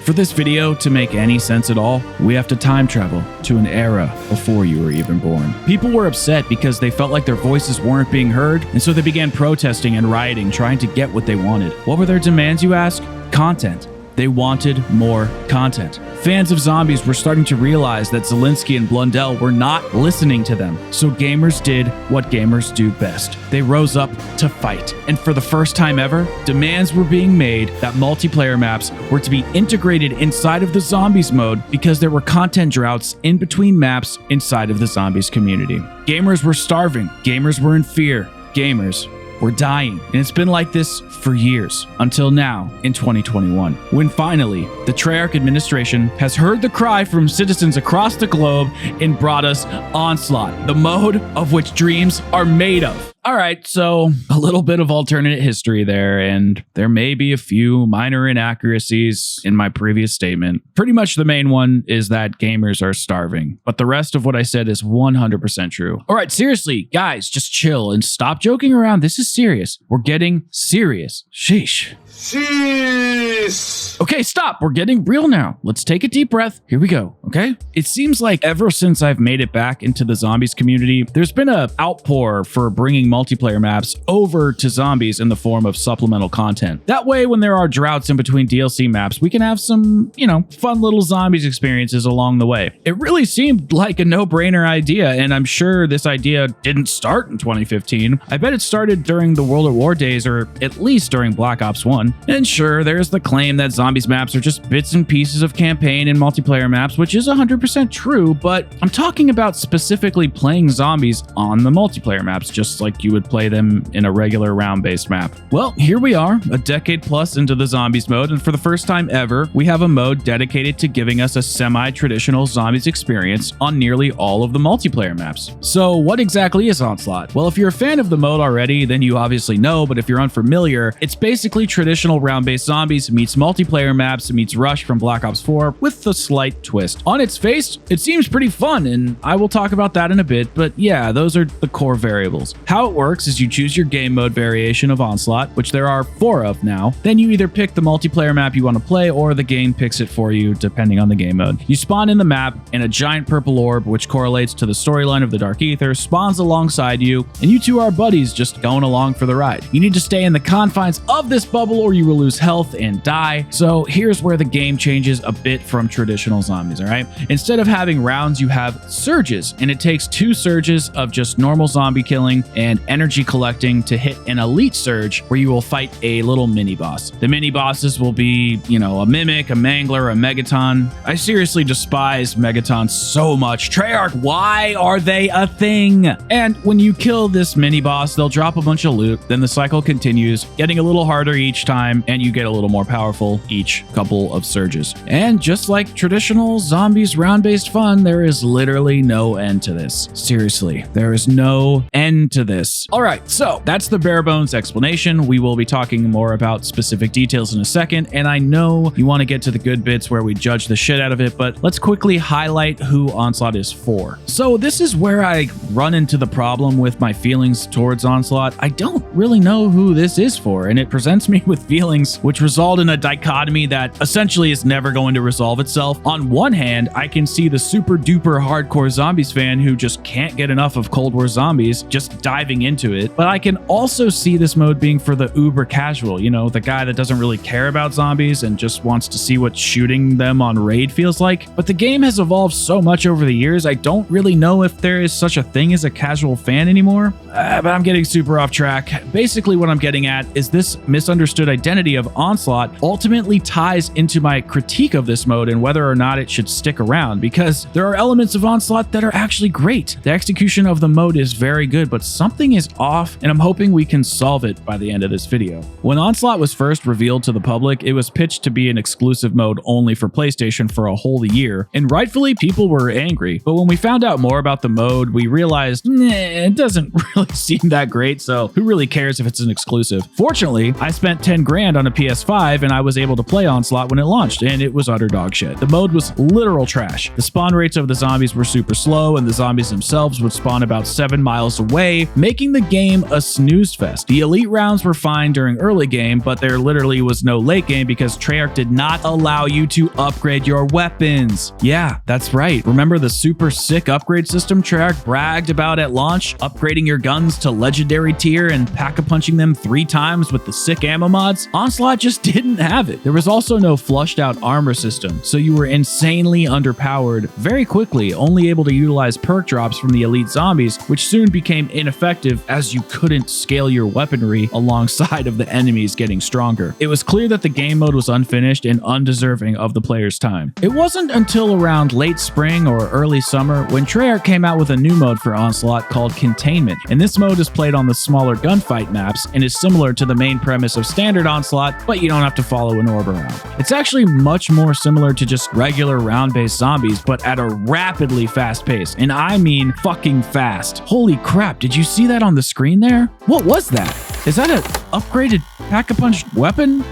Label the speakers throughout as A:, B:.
A: For this video to make any sense at all, we have to time travel to an era before you were even born. People were upset because they felt like their voices weren't being heard, and so they began protesting and rioting, trying to get what they wanted. What were their demands, you ask? Content. They wanted more content. Fans of zombies were starting to realize that Zelensky and Blundell were not listening to them. So gamers did what gamers do best. They rose up to fight. And for the first time ever, demands were being made that multiplayer maps were to be integrated inside of the zombies mode because there were content droughts in between maps inside of the zombies community. Gamers were starving. Gamers were in fear. Gamers were dying. And it's been like this for years, until now in 2021, when finally the Treyarch administration has heard the cry from citizens across the globe and brought us Onslaught, the mode of which dreams are made of. All right, so a little bit of alternate history there, and there may be a few minor inaccuracies in my previous statement. Pretty much the main one is that gamers are starving, but the rest of what I said is 100% true. All right, seriously, guys, just chill and stop joking around. This is serious. We're getting serious. Sheesh. Jeez. Okay, stop. We're getting real now. Let's take a deep breath. Here we go, okay? It seems like ever since I've made it back into the zombies community, there's been an outpour for bringing multiplayer maps over to zombies in the form of supplemental content. That way, when there are droughts in between DLC maps, we can have some, fun little zombies experiences along the way. It really seemed like a no-brainer idea, and I'm sure this idea didn't start in 2015. I bet it started during the World at War days, or at least during Black Ops 1. And sure, there's the claim that zombies maps are just bits and pieces of campaign and multiplayer maps, which is 100% true, but I'm talking about specifically playing zombies on the multiplayer maps, just like you would play them in a regular round-based map. Well, here we are, a decade plus into the zombies mode, and for the first time ever, we have a mode dedicated to giving us a semi-traditional zombies experience on nearly all of the multiplayer maps. So what exactly is Onslaught? Well, if you're a fan of the mode already, then you obviously know, but if you're unfamiliar, it's basically traditional round-based zombies meets multiplayer maps meets Rush from Black Ops 4 with a slight twist. On its face, it seems pretty fun, and I will talk about that in a bit, but yeah, those are the core variables. How it works is you choose your game mode variation of Onslaught, which there are 4 of now. Then you either pick the multiplayer map you want to play, or the game picks it for you, depending on the game mode. You spawn in the map, and a giant purple orb, which correlates to the storyline of the Dark Ether, spawns alongside you, and you two are buddies just going along for the ride. You need to stay in the confines of this bubble or you will lose health and die. So here's where the game changes a bit from traditional zombies, all right? Instead of having rounds, you have surges, and it takes 2 surges of just normal zombie killing and energy collecting to hit an elite surge where you will fight a little mini boss. The mini bosses will be, a Mimic, a Mangler, a Megaton. I seriously despise Megatons so much. Treyarch, why are they a thing? And when you kill this mini boss, they'll drop a bunch of loot, then the cycle continues, getting a little harder each time, and you get a little more powerful each couple of surges. And just like traditional zombies round-based fun, there is literally no end to this. Seriously, there is no end to this. All right, so that's the bare bones explanation. We will be talking more about specific details in a second, and I know you want to get to the good bits where we judge the shit out of it, but let's quickly highlight who Onslaught is for. So this is where I run into the problem with my feelings towards Onslaught. I don't really know who this is for, and it presents me with feelings which result in a dichotomy that essentially is never going to resolve itself. On one hand, I can see the super duper hardcore zombies fan who just can't get enough of Cold War zombies just diving into it, but I can also see this mode being for the uber casual, the guy that doesn't really care about zombies and just wants to see what shooting them on raid feels like. But the game has evolved so much over the years, I don't really know if there is such a thing as a casual fan anymore. But I'm getting super off track. Basically what I'm getting at is this misunderstood identity of Onslaught ultimately ties into my critique of this mode and whether or not it should stick around, because there are elements of Onslaught that are actually great. The execution of the mode is very good, but something is off, and I'm hoping we can solve it by the end of this video. When Onslaught was first revealed to the public, it was pitched to be an exclusive mode only for PlayStation for a whole year, and rightfully people were angry. But when we found out more about the mode, we realized, it doesn't really seem that great, so who really cares if it's an exclusive? Fortunately, I spent 10 grand on a PS5 and I was able to play Onslaught when it launched, and it was utter dog shit. The mode was literal trash. The spawn rates of the zombies were super slow, and the zombies themselves would spawn about 7 miles away, making making the game a snooze fest. The elite rounds were fine during early game, but there literally was no late game because Treyarch did not allow you to upgrade your weapons. Yeah, that's right. Remember the super sick upgrade system Treyarch bragged about at launch? Upgrading your guns to legendary tier and pack-a-punching them 3 times with the sick ammo mods? Onslaught just didn't have it. There was also no flushed out armor system, so you were insanely underpowered very quickly, only able to utilize perk drops from the elite zombies, which soon became ineffective as you couldn't scale your weaponry alongside of the enemies getting stronger. It was clear that the game mode was unfinished and undeserving of the player's time. It wasn't until around late spring or early summer when Treyarch came out with a new mode for Onslaught called Containment, and this mode is played on the smaller gunfight maps and is similar to the main premise of standard Onslaught, but you don't have to follow an orb around. It's actually much more similar to just regular round-based zombies, but at a rapidly fast pace, and I mean fucking fast. Holy crap, did you see that on the screen there? What was that? Is that an upgraded pack-a-punch weapon?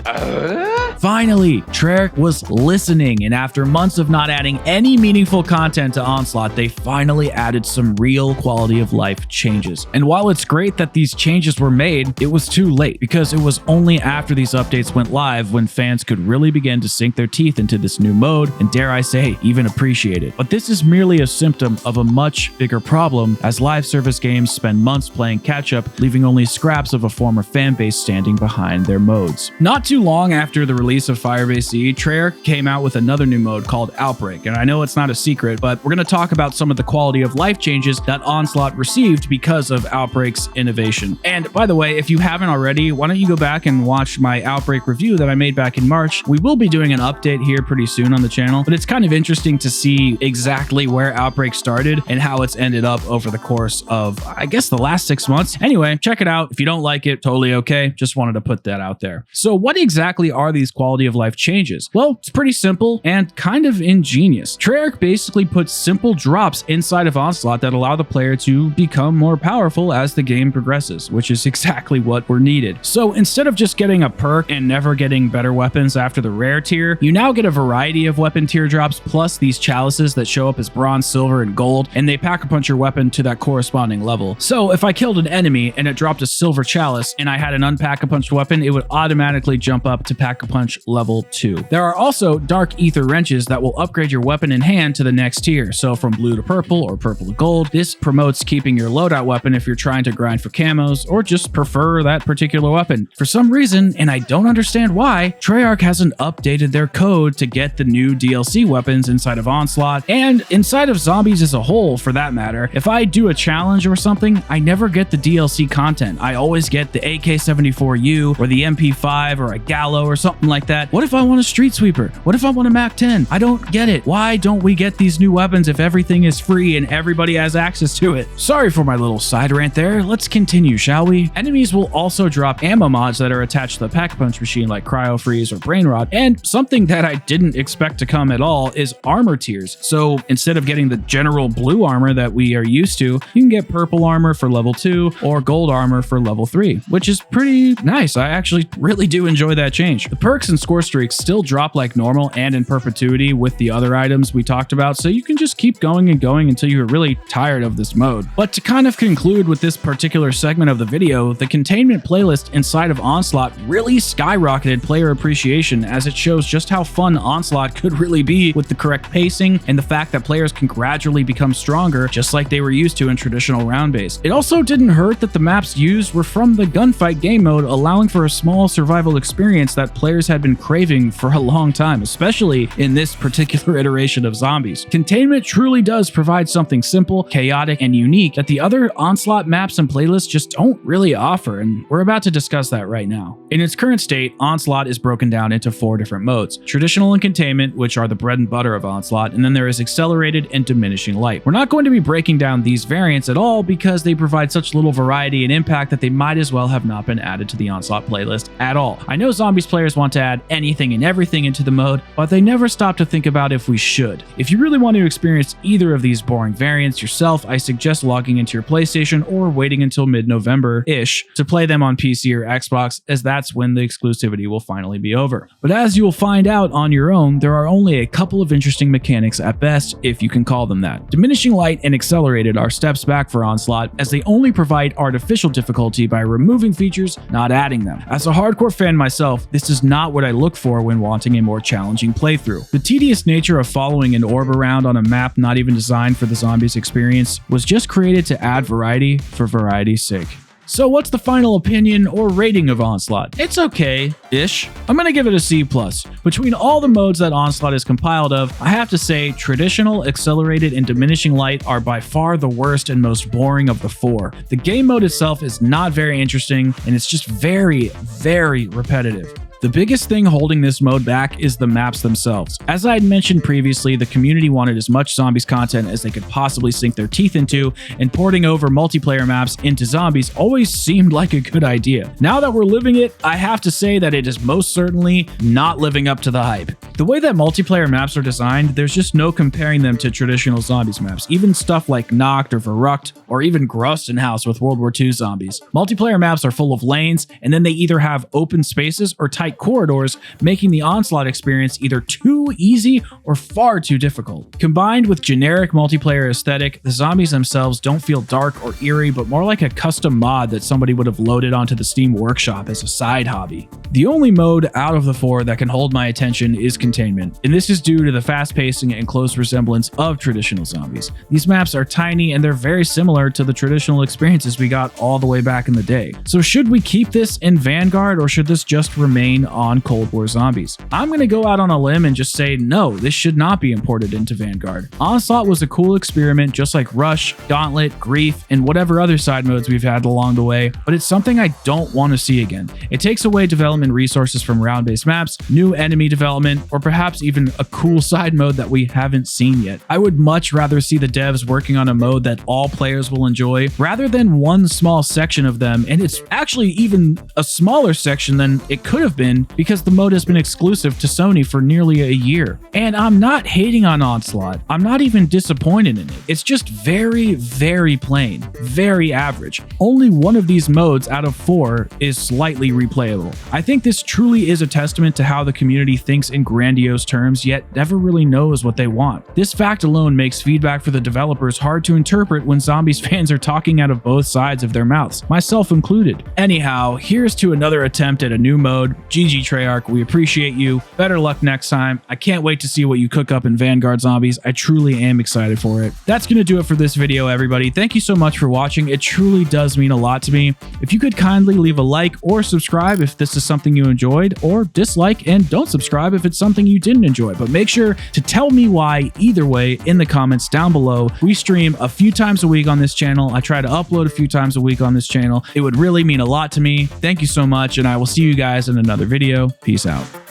A: Finally, Treyarch was listening, and after months of not adding any meaningful content to Onslaught, they finally added some real quality of life changes. And while it's great that these changes were made, it was too late because it was only after these updates went live when fans could really begin to sink their teeth into this new mode and, dare I say, even appreciate it. But this is merely a symptom of a much bigger problem as live service games spend months playing catch-up, leaving only scraps of a former fanbase standing behind their modes. Not too long after the release of Firebase CE, Treyarch came out with another new mode called Outbreak, and I know it's not a secret, but we're going to talk about some of the quality of life changes that Onslaught received because of Outbreak's innovation. And by the way, if you haven't already, why don't you go back and watch my Outbreak review that I made back in March. We will be doing an update here pretty soon on the channel, but it's kind of interesting to see exactly where Outbreak started and how it's ended up over the course of, I guess, the last 6 months. Anyway, check it out. If you don't like it, totally okay. Just wanted to put that out there. So what exactly are these quality of life changes? Well, it's pretty simple and kind of ingenious. Treyarch basically puts simple drops inside of Onslaught that allow the player to become more powerful as the game progresses, which is exactly what were needed. So instead of just getting a perk and never getting better weapons after the rare tier, you now get a variety of weapon tier drops plus these chalices that show up as bronze, silver, and gold, and they pack-a-punch your weapon to that corresponding level. So if I killed an enemy and it dropped a silver chalice and I had an unpack-a-punched weapon, it would automatically jump up to pack-a-punch level 2. There are also dark ether wrenches that will upgrade your weapon in hand to the next tier, so from blue to purple or purple to gold. This promotes keeping your loadout weapon if you're trying to grind for camos or just prefer that particular weapon. For some reason, and I don't understand why, Treyarch hasn't updated their code to get the new DLC weapons inside of Onslaught, and inside of zombies as a whole for that matter. If I do a challenge or something, I never get the DLC content. I always get the AK-74U or the MP5 or a Gallo or something like that. What if I want a Street Sweeper? What if I want a MAC-10? I don't get it. Why don't we get these new weapons if everything is free and everybody has access to it? Sorry for my little side rant there. Let's continue, shall we? Enemies will also drop ammo mods that are attached to the pack-a-punch machine like Cryo Freeze or Brain Rot, and something that I didn't expect to come at all is armor tiers. So instead of getting the general blue armor that we are used to, you can get purple armor for level 2 or gold armor for level 3, which is pretty nice. I actually really do enjoy that change. The perks and score streaks still drop like normal and in perpetuity with the other items we talked about, so you can just keep going and going until you're really tired of this mode. But to kind of conclude with this particular segment of the video, the Containment playlist inside of Onslaught really skyrocketed player appreciation as it shows just how fun Onslaught could really be with the correct pacing and the fact that players can gradually become stronger just like they were used to in traditional round-based. It also didn't hurt that the maps used were from the gunfight game mode, allowing for a small survival experience that players had been craving for a long time, especially in this particular iteration of zombies. Containment truly does provide something simple, chaotic, and unique that the other Onslaught maps and playlists just don't really offer, and we're about to discuss that right now. In its current state, Onslaught is broken down into 4 different modes: Traditional and Containment, which are the bread and butter of Onslaught, and then there is Accelerated and Diminishing Light. We're not going to be breaking down these variants at all because they provide such little variety and impact that they might as well have not been added to the Onslaught playlist at all. I know Zombies players want to add anything and everything into the mode, but they never stop to think about if we should. If you really want to experience either of these boring variants yourself, I suggest logging into your PlayStation or waiting until mid-November-ish to play them on PC or Xbox, as that's when the exclusivity will finally be over. But as you will find out on your own, there are only a couple of interesting mechanics at best, if you can call them that. Diminishing Light and Accelerated are steps back for Onslaught, as they only provide artificial difficulty by removing features, not adding them. As a hardcore fan myself, this is not what I look for when wanting a more challenging playthrough. The tedious nature of following an orb around on a map not even designed for the zombies experience was just created to add variety for variety's sake. So what's the final opinion or rating of Onslaught? It's okay-ish. I'm gonna give it a C+. Between all the modes that Onslaught is compiled of, I have to say Traditional, Accelerated, and Diminishing Light are by far the worst and most boring of the four. The game mode itself is not very interesting, and it's just very, very repetitive. The biggest thing holding this mode back is the maps themselves. As I had mentioned previously, the community wanted as much zombies content as they could possibly sink their teeth into, and porting over multiplayer maps into zombies always seemed like a good idea. Now that we're living it, I have to say that it is most certainly not living up to the hype. The way that multiplayer maps are designed, there's just no comparing them to traditional zombies maps, even stuff like Noct or Verrucht, or even Grustenhaus with World War II zombies. Multiplayer maps are full of lanes, and then they either have open spaces or tight corridors, making the Onslaught experience either too easy or far too difficult. Combined with generic multiplayer aesthetic, the zombies themselves don't feel dark or eerie, but more like a custom mod that somebody would have loaded onto the Steam Workshop as a side hobby. The only mode out of the four that can hold my attention is Containment, and this is due to the fast pacing and close resemblance of traditional zombies. These maps are tiny and they're very similar to the traditional experiences we got all the way back in the day. So should we keep this in Vanguard, or should this just remain on Cold War Zombies? I'm gonna go out on a limb and just say no, this should not be imported into Vanguard. Onslaught was a cool experiment, just like Rush, Gauntlet, Grief, and whatever other side modes we've had along the way, but it's something I don't want to see again. It takes away development resources from round-based maps, new enemy development, or perhaps even a cool side mode that we haven't seen yet. I would much rather see the devs working on a mode that all players will enjoy, rather than one small section of them, and it's actually even a smaller section than it could have been, because the mode has been exclusive to Sony for nearly a year. And I'm not hating on Onslaught. I'm not even disappointed in it. It's just very, very plain, very average. Only one of these modes out of four is slightly replayable. I think this truly is a testament to how the community thinks in grandiose terms, yet never really knows what they want. This fact alone makes feedback for the developers hard to interpret when Zombies fans are talking out of both sides of their mouths, myself included. Anyhow, here's to another attempt at a new mode. GG Treyarch, we appreciate you. Better luck next time. I can't wait to see what you cook up in Vanguard Zombies. I truly am excited for it. That's gonna do it for this video, everybody. Thank you so much for watching. It truly does mean a lot to me. If you could kindly leave a like or subscribe if this is something you enjoyed, or dislike and don't subscribe if it's something you didn't enjoy, but make sure to tell me why either way in the comments down below. We stream a few times a week on this channel. I try to upload a few times a week on this channel. It would really mean a lot to me. Thank you so much, and I will see you guys in another video. Peace out.